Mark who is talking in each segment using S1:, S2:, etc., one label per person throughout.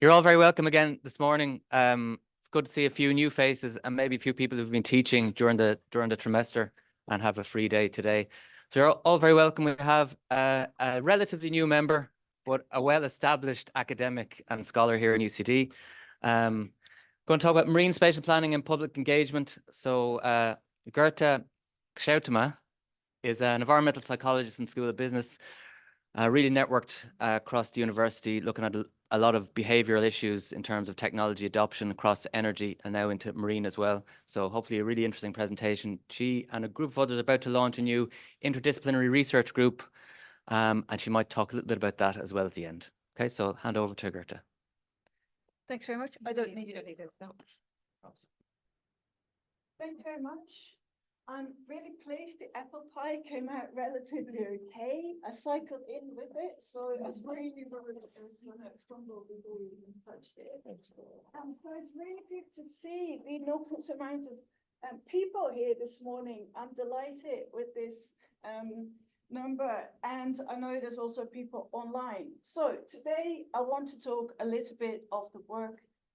S1: You're all very welcome again this morning. It's good to see a few new faces and maybe a few people who've been teaching during the trimester and have a free day today. So you're all very welcome. We have a relatively new member, but a well-established academic and scholar here in UCD. Going to talk about marine spatial planning and public engagement. So Geertje Schuitema is an environmental psychologist in School of Business, really networked across the university, looking at a lot of behavioral issues in terms of technology adoption across energy and now into marine as well. So hopefully a really interesting presentation. She and a group of others are about to launch a new interdisciplinary research group, and she might talk a little bit about that as well at the end. Okay, so hand over to Geertje.
S2: Thanks very much. I don't need this. No. Thank you very much. I'm really pleased the apple pie came out relatively okay. I cycled in with it, so I was really worried that I was going to stumble before we even touched it. So it's really good to see the enormous amount of people here this morning. I'm delighted with this number, and I know there's also people online. So today I want to talk a little bit of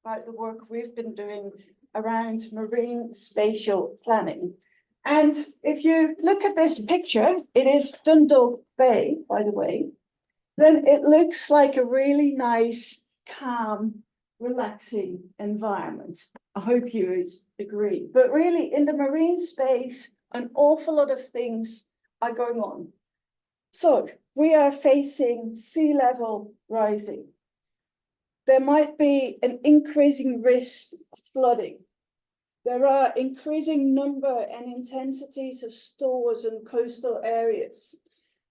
S2: about the work we've been doing around marine spatial planning. And if you look at this picture, it is Dundalk Bay, by the way, then it looks like a really nice, calm, relaxing environment. I hope you would agree. But really, in the marine space, an awful lot of things are going on. So we are facing sea level rising. There might be an increasing risk of flooding. There are increasing number and intensities of stores in coastal areas.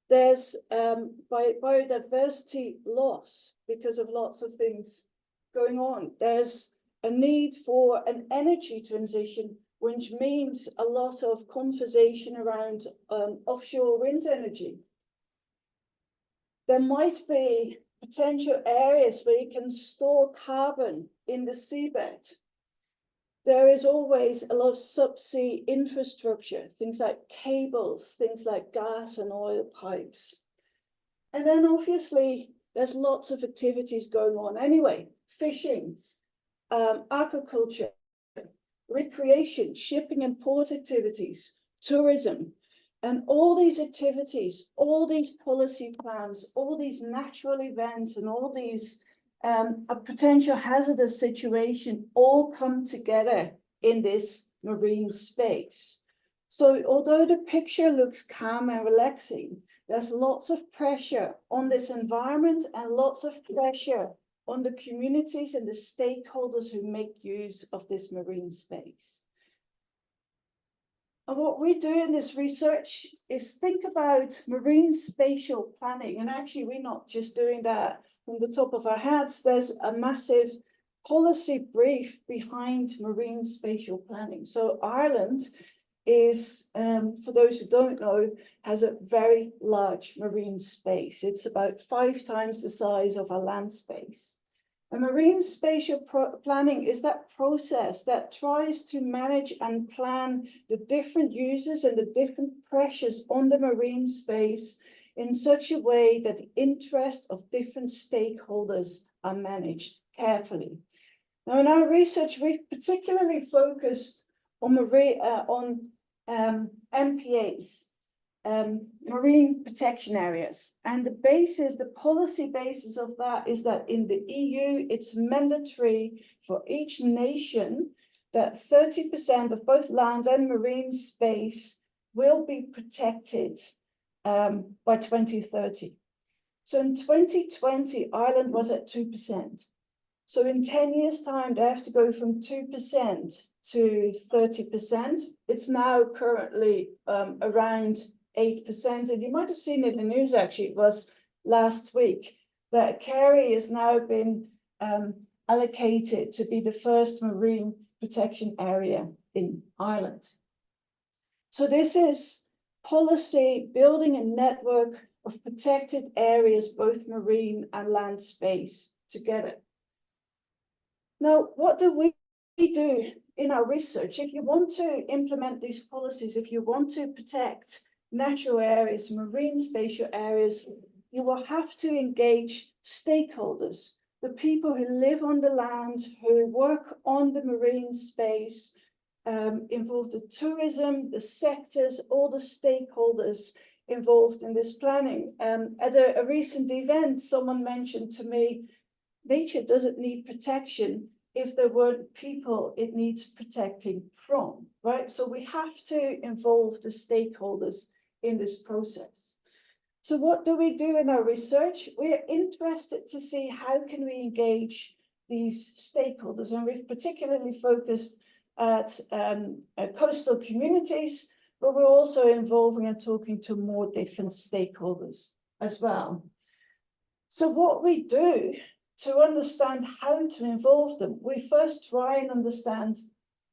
S2: There's biodiversity loss because of lots of things going on. There's a need for an energy transition, which means a lot of conversation around offshore wind energy. There might be potential areas where you can store carbon in the seabed. There is always a lot of subsea infrastructure, things like cables, things like gas and oil pipes. And then obviously there's lots of activities going on anyway, fishing, aquaculture, recreation, shipping and port activities, tourism, and all these activities, all these policy plans, all these natural events and all these a potential hazardous situation all come together in this marine space. So although the picture looks calm and relaxing, there's lots of pressure on this environment and lots of pressure on the communities and the stakeholders who make use of this marine space. And what we do in this research is think about marine spatial planning. And actually, we're not just doing that from the top of our heads. There's a massive policy brief behind marine spatial planning. So Ireland is, for those who don't know, has a very large marine space. It's about 5 times the size of our land space. And marine spatial planning is that process that tries to manage and plan the different uses and the different pressures on the marine space in such a way that the interests of different stakeholders are managed carefully. Now, in our research, we've particularly focused on MPAs, marine protection areas. And the policy basis of that is that in the EU, it's mandatory for each nation that 30% of both land and marine space will be protected by 2030. So in 2020, Ireland was at 2%. So in 10 years' time, they have to go from 2% to 30%. It's now currently around 8%. And you might have seen it in the news, actually, it was last week, that Kerry has now been allocated to be the first marine protection area in Ireland. So this is policy building a network of protected areas, both marine and land space together. Now, what do we do in our research? If you want to implement these policies, if you want to protect natural areas, marine spatial areas, you will have to engage stakeholders. the people who live on the land, who work on the marine space, involved the tourism, the sectors, all the stakeholders involved in this planning. At a recent event, someone mentioned to me, nature doesn't need protection. If there weren't people, it needs protecting from, right? So we have to involve the stakeholders in this process. So what do we do in our research? We're interested to see how can we engage these stakeholders, and we've particularly focused at coastal communities, but we're also involving and talking to more different stakeholders as well. So what we do to understand how to involve them, we first try and understand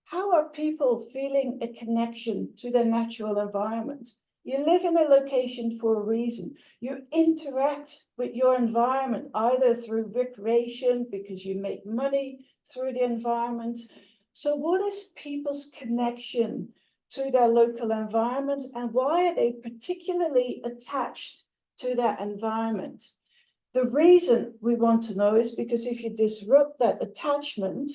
S2: how are people feeling a connection to their natural environment. You live in a location for a reason. You interact with your environment either through recreation, because you make money through the environment. So what is people's connection to their local environment, and why are they particularly attached to that environment? The reason we want to know is because if you disrupt that attachment,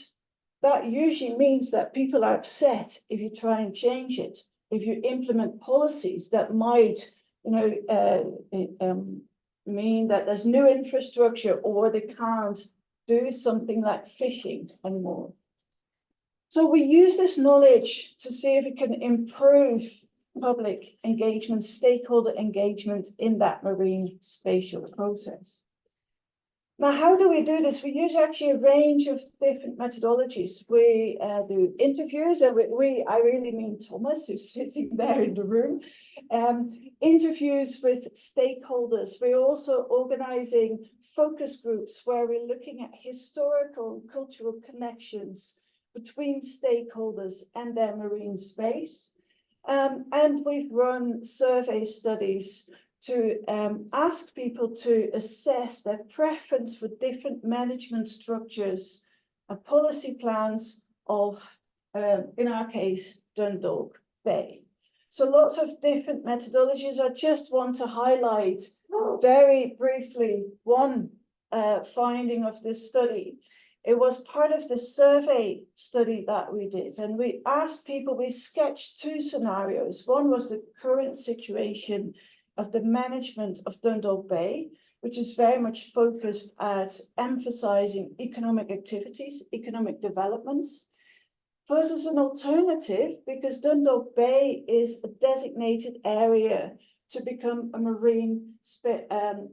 S2: that usually means that people are upset if you try and change it. If you implement policies that might, mean that there's new infrastructure, or they can't do something like fishing anymore. So we use this knowledge to see if we can improve public engagement, stakeholder engagement in that marine spatial process. Now, how do we do this? We use actually a range of different methodologies. We do interviews, and I really mean Thomas, who's sitting there in the room, interviews with stakeholders. We're also organizing focus groups where we're looking at historical and cultural connections between stakeholders and their marine space. And we've run survey studies to ask people to assess their preference for different management structures and policy plans of, in our case, Dundalk Bay. So lots of different methodologies. I just want to highlight very briefly one finding of this study. It was part of the survey study that we did, and we asked people, we sketched two scenarios. One was the current situation of the management of Dundalk Bay, which is very much focused at emphasizing economic activities, economic developments, versus an alternative, because Dundalk Bay is a designated area to become a marine, an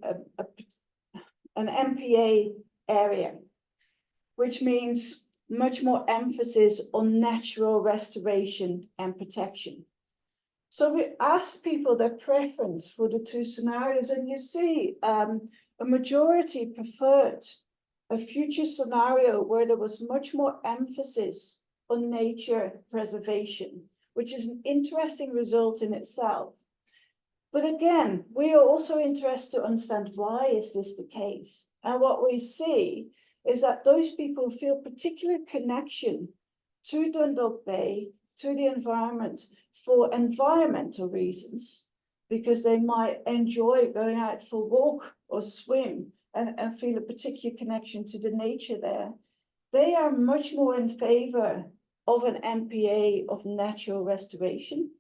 S2: MPA area, which means much more emphasis on natural restoration and protection. So we asked people their preference for the two scenarios, and you see a majority preferred a future scenario where there was much more emphasis on nature preservation, which is an interesting result in itself. But again, we are also interested to understand why is this the case? And what we see is that those people feel particular connection to Dundalk Bay, to the environment, for environmental reasons, because they might enjoy going out for a walk or swim and feel a particular connection to the nature there. They are much more in favor of an MPA of natural restoration,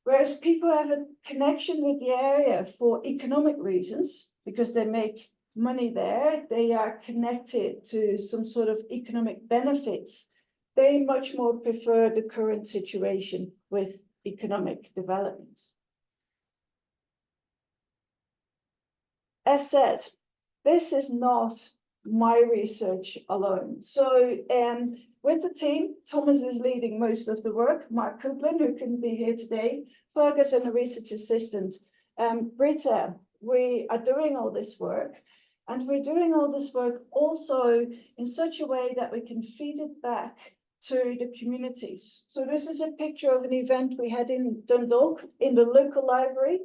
S2: whereas people have a connection with the area for economic reasons, because they make money there, they are connected to some sort of economic benefits. They much more prefer the current situation with economic development. As said, this is not my research alone. So with the team, Thomas is leading most of the work, Mark Kuplin, who couldn't be here today, Ferguson, a research assistant, Britta, we are doing all this work. And we're doing all this work also in such a way that we can feed it back to the communities. So this is a picture of an event we had in Dundalk in the local library,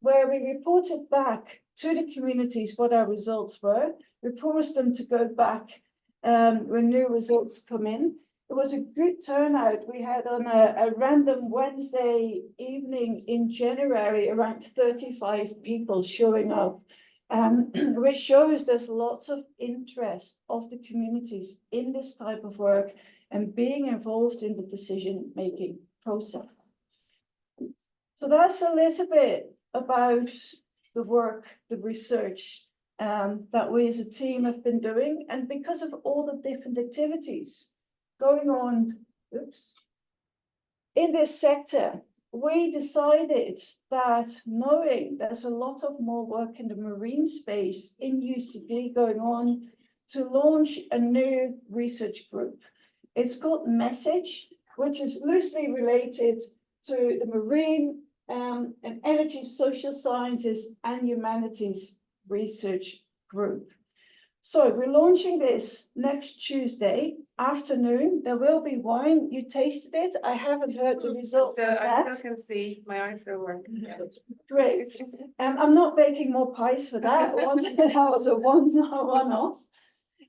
S2: where we reported back to the communities what our results were. We promised them to go back when new results come in. It was a good turnout. We had on a random Wednesday evening in January, around 35 people showing up which shows there's lots of interest of the communities in this type of work and being involved in the decision-making process. So that's a little bit about the work, the research that we as a team have been doing. And because of all the different activities going on, in this sector, we decided that knowing there's a lot of more work in the marine space in UCD going on, to launch a new research group. It's called Message, which is loosely related to the marine and energy, social sciences and humanities research group. So we're launching this next Tuesday afternoon. There will be wine. You tasted it. I haven't heard the results
S3: So
S2: of that.
S3: I still can see, my eyes still work.
S2: Great. I'm not baking more pies for that. That was a one-off.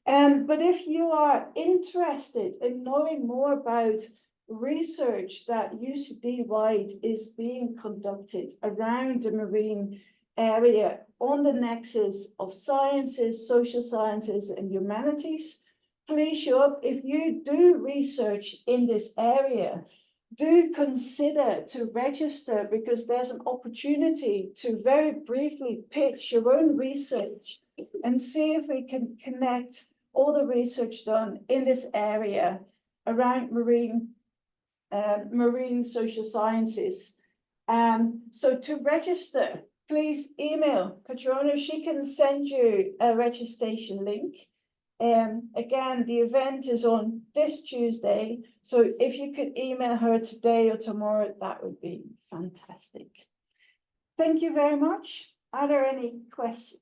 S2: But if you are interested in knowing more about research that UCD-wide is being conducted around the marine area on the nexus of sciences, social sciences, and humanities, please show up. If you do research in this area, do consider to register, because there's an opportunity to very briefly pitch your own research and see if we can connect all the research done in this area around marine social sciences. So to register, please email Catriona. She can send you a registration link. Again, the event is on this Tuesday. So if you could email her today or tomorrow, that would be fantastic. Thank you very much. Are there any questions?